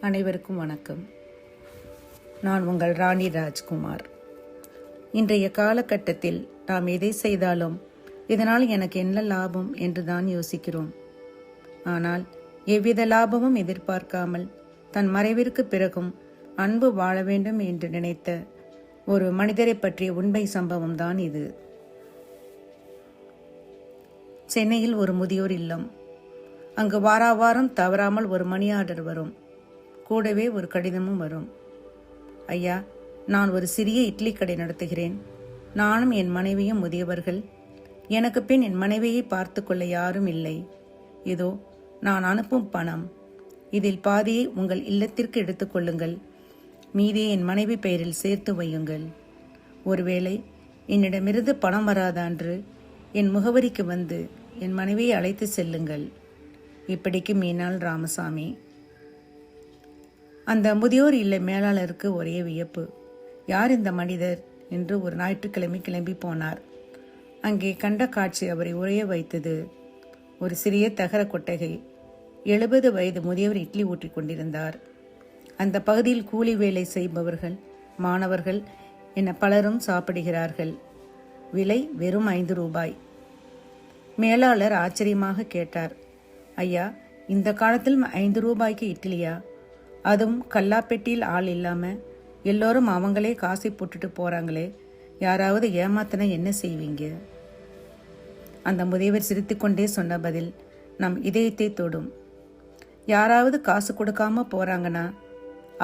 அனைவருக்கும் வணக்கம். நான் உங்கள் ராணி ராஜ்குமார். இன்றைய காலகட்டத்தில் நாம் எதை செய்தாலும் இதனால் எனக்கு என்ன லாபம் என்று தான் யோசிக்கிறோம். ஆனால் எவ்வித லாபமும் எதிர்பார்க்காமல் தன் மறைவிற்கு பிறகும் அன்பு வாழ வேண்டும் என்று நினைத்த ஒரு மனிதரை பற்றிய உண்மை சம்பவம் தான் இது. சென்னையில் ஒரு முதியோர் இல்லம். அங்கு வாராவாரம் தவறாமல் ஒரு மணி ஆர்டர் வரும். கூடவே ஒரு கடிதமும் வரும். ஐயா, நான் ஒரு சிறிய இட்லி கடை நடத்துகிறேன். நானும் என் மனைவியும் முதியவர்கள். எனக்கு பின் என் மனைவியை பார்த்து கொள்ள யாரும் இல்லை. இதோ நான் அனுப்பும் பணம். இதில் பாதியை உங்கள் இல்லத்திற்கு எடுத்துக்கொள்ளுங்கள். மீதியை என் மனைவி பெயரில் சேர்த்து வையுங்கள். ஒருவேளை என்னிடமிருந்து பணம் வராத அன்று என் முகவரிக்கு வந்து என் மனைவியை அழைத்து செல்லுங்கள். இப்படிக்கு மீனால் ராமசாமி. அந்த முதியோர் இல்ல மேலாளருக்கு ஒரே வியப்பு. யார் இந்த மனிதர் என்று ஒரு ஞாயிற்றுக்கிழமை கிளம்பி போனார். அங்கே கண்ட காட்சி அவரை உறைய வைத்தது. ஒரு சிறிய தகர கொட்டகை. 70 வயது முதியவர் இட்லி ஊற்றிக் கொண்டிருந்தார். அந்த பகுதியில் கூலி வேலை செய்பவர்கள், மாணவர்கள் என பலரும் சாப்பிடுகிறார்கள். விலை வெறும் 5 ரூபாய். மேலாளர் ஆச்சரியமாக கேட்டார், ஐயா, இந்த காலத்தில் 5 ரூபாய்க்கு இட்லியா? அதுவும் கல்லாப்பெட்டியில் ஆள் இல்லாம எல்லோரும் அவங்களே காசை போட்டுட்டு போறாங்களே, யாராவது ஏமாத்தினா என்ன செய்வீங்க? அந்த முதியவர் சிரித்துக்கொண்டே சொன்ன பதில் நம் இதயத்தை தொடும். யாராவது காசு கொடுக்காம போறாங்கன்னா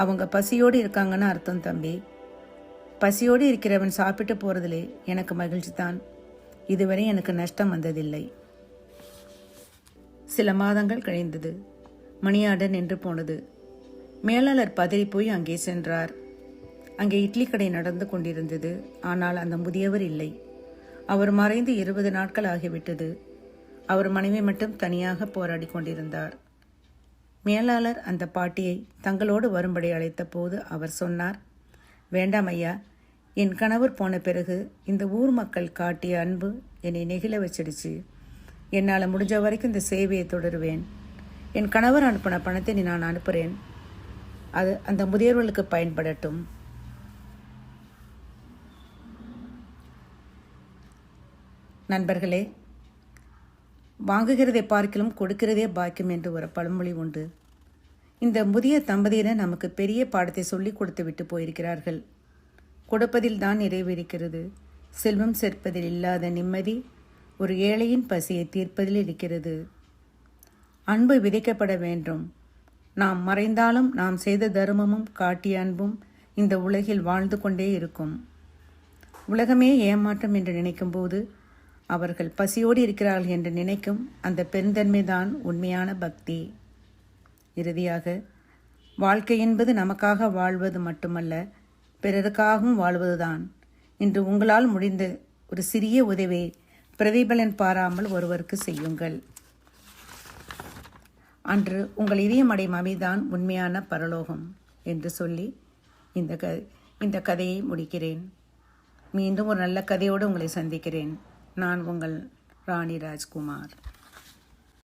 அவங்க பசியோடு இருக்காங்கன்னு அர்த்தம் தம்பி. பசியோடு இருக்கிறவன் சாப்பிட்டு போறதிலே எனக்கு மகிழ்ச்சி தான். இதுவரை எனக்கு நஷ்டம் வந்ததில்லை. சில மாதங்கள் கழிந்தது. மணியார்டர் நின்று போனது. மேலாளர் பதறி போய் அங்கே சென்றார். அங்கே இட்லி கடை நடந்து கொண்டிருந்தது. ஆனால் அந்த முதியவர் இல்லை. அவர் மறைந்து 20 நாட்கள் ஆகிவிட்டது. அவர் மனைவி மட்டும் தனியாக போராடி கொண்டிருந்தார். மேலாளர் அந்த பாட்டியை தங்களோடு வரும்படி அழைத்த போது அவர் சொன்னார், வேண்டாம் ஐயா, என் கணவர் போன பிறகு இந்த ஊர் மக்கள் காட்டிய அன்பு என்னை நெகிழ வச்சிடுச்சு. என்னால் முடிஞ்ச வரைக்கும் இந்த சேவையை தொடருவேன். என் கணவர் அனுப்பின பணத்தை நான் அனுப்புகிறேன். அது அந்த முதியோர்களுக்கு பயன்படட்டும். நண்பர்களே, வாங்குகிறதை பார்க்கிலும் கொடுக்கிறதே பாக்கியம் என்று ஒரு பழமொழி உண்டு. இந்த முதிய தம்பதியினர் நமக்கு பெரிய பாடத்தை சொல்லிக் கொடுத்து விட்டு போயிருக்கிறார்கள். கொடுப்பதில் தான் நிறைவு இருக்கிறது. செல்வம் சேர்ப்பதில் இல்லாத நிம்மதி ஒரு ஏழையின் பசியை தீர்ப்பதில் இருக்கிறது. அன்பு விதைக்கப்பட வேண்டும். நாம் மறைந்தாலும் நாம் செய்த தர்மமும் காட்டிய அன்பும் இந்த உலகில் வாழ்ந்து கொண்டே இருக்கும். உலகமே ஏமாற்றம் என்று நினைக்கும் போது அவர்கள் பசியோடு இருக்கிறார்கள் என்று நினைக்கும் அந்த பெருந்தன்மைதான் உண்மையான பக்தி. இறுதியாக, வாழ்க்கை என்பது நமக்காக வாழ்வது மட்டுமல்ல, பிறருக்காகவும் வாழ்வதுதான். இன்று உங்களால் முடிந்த ஒரு சிறிய உதவியை பிரதிபலன் பாராமல் ஒருவருக்கு செய்யுங்கள். அன்று உங்கள் இதயம் அடையும் அமைதிதான் உண்மையான பரலோகம் என்று சொல்லி இந்த கதையை முடிக்கிறேன். மீண்டும் ஒரு நல்ல கதையோடு உங்களை சந்திக்கிறேன். நான் உங்கள் ராணி ராஜ்குமார்.